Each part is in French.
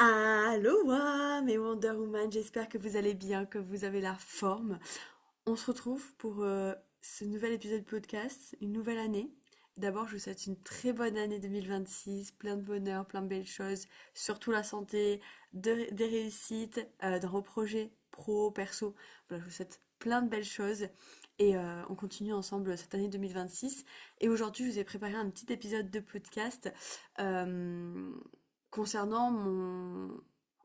Aloha mes Wonder Woman, j'espère que vous allez bien, que vous avez la forme. On se retrouve pour ce nouvel épisode de podcast, une nouvelle année. D'abord, je vous souhaite une très bonne année 2026, plein de bonheur, plein de belles choses, surtout la santé, des réussites dans vos projets pro, perso. Voilà, je vous souhaite plein de belles choses et on continue ensemble cette année 2026. Et aujourd'hui, je vous ai préparé un petit épisode de podcast. euh, concernant mon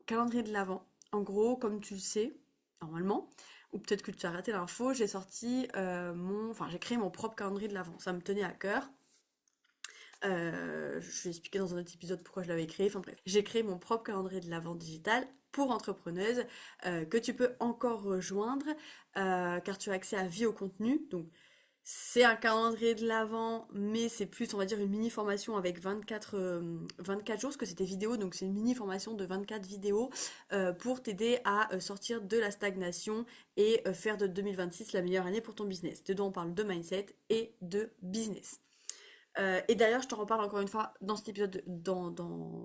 calendrier de l'Avent. En gros, comme tu le sais, normalement, ou peut-être que tu as raté l'info, j'ai sorti j'ai créé mon propre calendrier de l'Avent. Ça me tenait à cœur. Je vais expliquer dans un autre épisode pourquoi je l'avais créé. Enfin bref, j'ai créé mon propre calendrier de l'Avent digital pour entrepreneuses que tu peux encore rejoindre car tu as accès à vie au contenu. Donc c'est un calendrier de l'Avent, mais c'est plus, on va dire, une mini-formation avec 24 jours, parce que c'était vidéo, donc c'est une mini-formation de 24 vidéos pour t'aider à sortir de la stagnation et faire de 2026 la meilleure année pour ton business. Dedans, on parle de mindset et de business. Et d'ailleurs, je t'en reparle encore une fois dans cet épisode,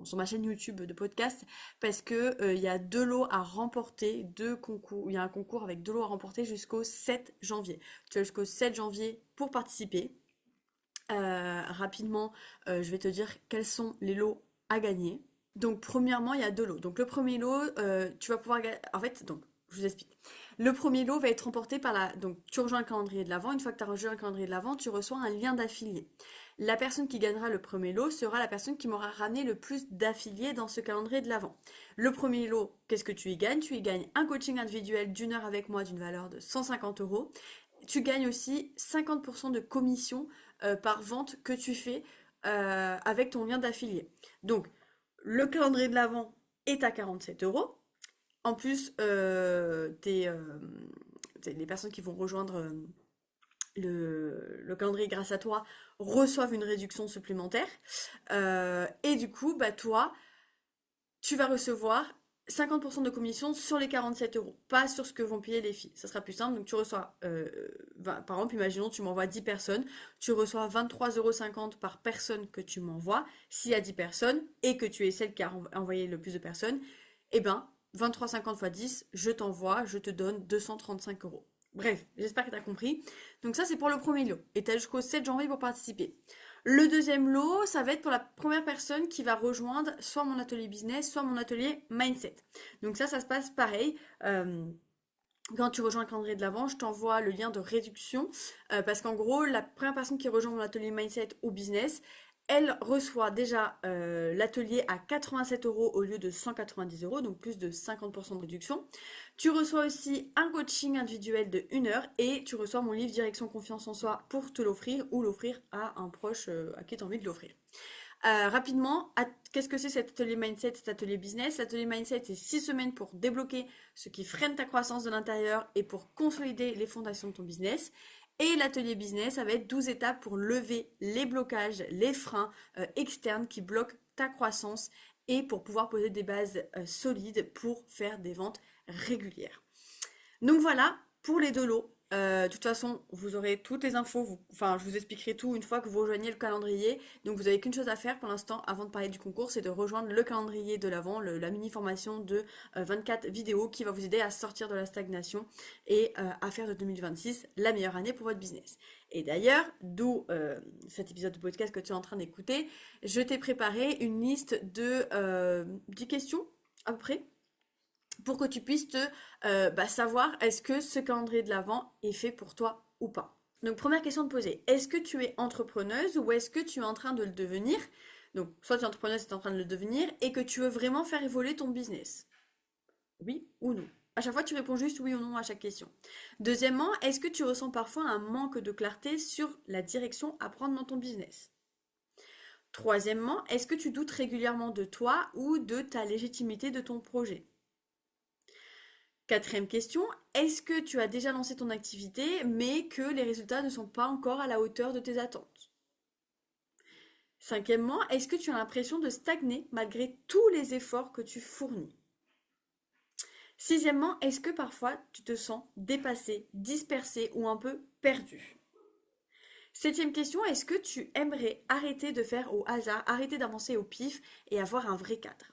sur ma chaîne YouTube de podcast, parce que il y a deux lots à remporter, deux concours. Il y a un concours avec deux lots à remporter jusqu'au 7 janvier. Tu as jusqu'au 7 janvier pour participer. Rapidement, je vais te dire quels sont les lots à gagner. Donc, premièrement, il y a deux lots. Donc, le premier lot, tu vas pouvoir gagner. En fait, donc, je vous explique. Le premier lot va être remporté par la. Donc, tu rejoins le calendrier de l'Avent. Une fois que tu as rejoint le calendrier de l'Avent, tu reçois un lien d'affilié. La personne qui gagnera le premier lot sera la personne qui m'aura ramené le plus d'affiliés dans ce calendrier de l'Avent. Le premier lot, qu'est-ce que tu y gagnes? Tu y gagnes un coaching individuel d'une heure avec moi d'une valeur de 150 euros. Tu gagnes aussi 50% de commission par vente que tu fais avec ton lien d'affilié. Donc, le calendrier de l'Avent est à 47 euros. En plus, les personnes qui vont rejoindre le calendrier grâce à toi reçoivent une réduction supplémentaire. Et du coup, bah, toi, tu vas recevoir 50% de commission sur les 47 euros, pas sur ce que vont payer les filles. Ça sera plus simple. Donc, tu reçois, par exemple, imaginons, tu m'envoies 10 personnes, tu reçois 23,50 € par personne que tu m'envoies. S'il y a 10 personnes et que tu es celle qui a envoyé le plus de personnes, eh ben, 23,50 fois 10, je te donne 235 euros. Bref, j'espère que tu as compris. Donc ça, c'est pour le premier lot. Et tu as jusqu'au 7 janvier pour participer. Le deuxième lot, ça va être pour la première personne qui va rejoindre soit mon atelier business, soit mon atelier mindset. Donc ça se passe pareil. Quand tu rejoins le calendrier de l'Avent, je t'envoie le lien de réduction parce qu'en gros, la première personne qui rejoint mon atelier mindset ou business, elle reçoit déjà l'atelier à 87 euros au lieu de 190 euros, donc plus de 50% de réduction. Tu reçois aussi un coaching individuel de 1 heure et tu reçois mon livre Direction Confiance en Soi pour te l'offrir ou l'offrir à un proche à qui tu as envie de l'offrir. Rapidement, qu'est-ce que c'est cet atelier mindset, cet atelier business? L'atelier mindset, c'est 6 semaines pour débloquer ce qui freine ta croissance de l'intérieur et pour consolider les fondations de ton business. Et l'atelier business, ça va être 12 étapes pour lever les blocages, les freins externes qui bloquent ta croissance et pour pouvoir poser des bases solides pour faire des ventes régulières. Donc voilà, pour les deux lots. De toute façon, vous aurez toutes les infos, enfin je vous expliquerai tout une fois que vous rejoignez le calendrier. Donc vous n'avez qu'une chose à faire pour l'instant avant de parler du concours, c'est de rejoindre le calendrier de l'Avent, la mini-formation de 24 vidéos qui va vous aider à sortir de la stagnation et à faire de 2026 la meilleure année pour votre business. Et d'ailleurs, d'où cet épisode de podcast que tu es en train d'écouter, je t'ai préparé une liste de 10 questions à peu près pour que tu puisses savoir est-ce que ce calendrier de l'Avent est fait pour toi ou pas. Donc première question de poser, est-ce que tu es entrepreneuse ou est-ce que tu es en train de le devenir? Donc soit tu es entrepreneuse et tu es en train de le devenir et que tu veux vraiment faire évoluer ton business. Oui ou non? À chaque fois, tu réponds juste oui ou non à chaque question. Deuxièmement, est-ce que tu ressens parfois un manque de clarté sur la direction à prendre dans ton business? Troisièmement, est-ce que tu doutes régulièrement de toi ou de ta légitimité de ton projet? Quatrième question, est-ce que tu as déjà lancé ton activité mais que les résultats ne sont pas encore à la hauteur de tes attentes? Cinquièmement, est-ce que tu as l'impression de stagner malgré tous les efforts que tu fournis? Sixièmement, est-ce que parfois tu te sens dépassé, dispersé ou un peu perdu? Septième question, est-ce que tu aimerais arrêter de faire au hasard, arrêter d'avancer au pif et avoir un vrai cadre?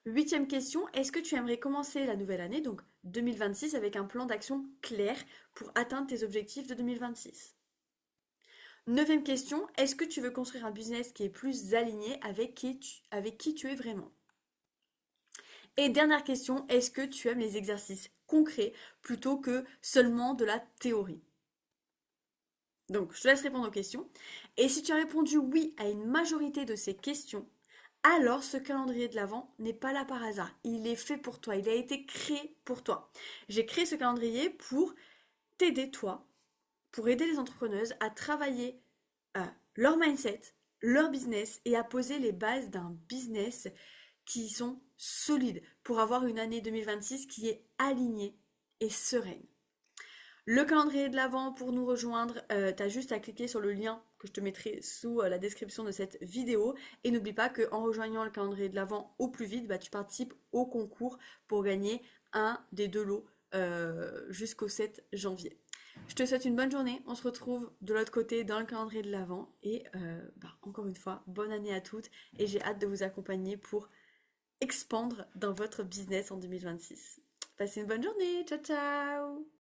Huitième question, est-ce que tu aimerais commencer la nouvelle année, donc 2026, avec un plan d'action clair pour atteindre tes objectifs de 2026? Neuvième question, est-ce que tu veux construire un business qui est plus aligné avec qui tu es vraiment? Et dernière question, est-ce que tu aimes les exercices concrets plutôt que seulement de la théorie? Donc, je te laisse répondre aux questions. Et si tu as répondu oui à une majorité de ces questions, alors ce calendrier de l'Avent n'est pas là par hasard. Il est fait pour toi. Il a été créé pour toi. J'ai créé ce calendrier pour t'aider, toi, pour aider les entrepreneuses à travailler leur mindset, leur business et à poser les bases d'un business qui sont solides pour avoir une année 2026 qui est alignée et sereine. Le calendrier de l'Avent pour nous rejoindre, t'as juste à cliquer sur le lien que je te mettrai sous la description de cette vidéo. Et n'oublie pas qu'en rejoignant le calendrier de l'Avent au plus vite, bah, tu participes au concours pour gagner un des deux lots jusqu'au 7 janvier. Je te souhaite une bonne journée. On se retrouve de l'autre côté dans le calendrier de l'Avent. Et encore une fois, bonne année à toutes. Et j'ai hâte de vous accompagner pour expandre dans votre business en 2026. Passez une bonne journée. Ciao, ciao!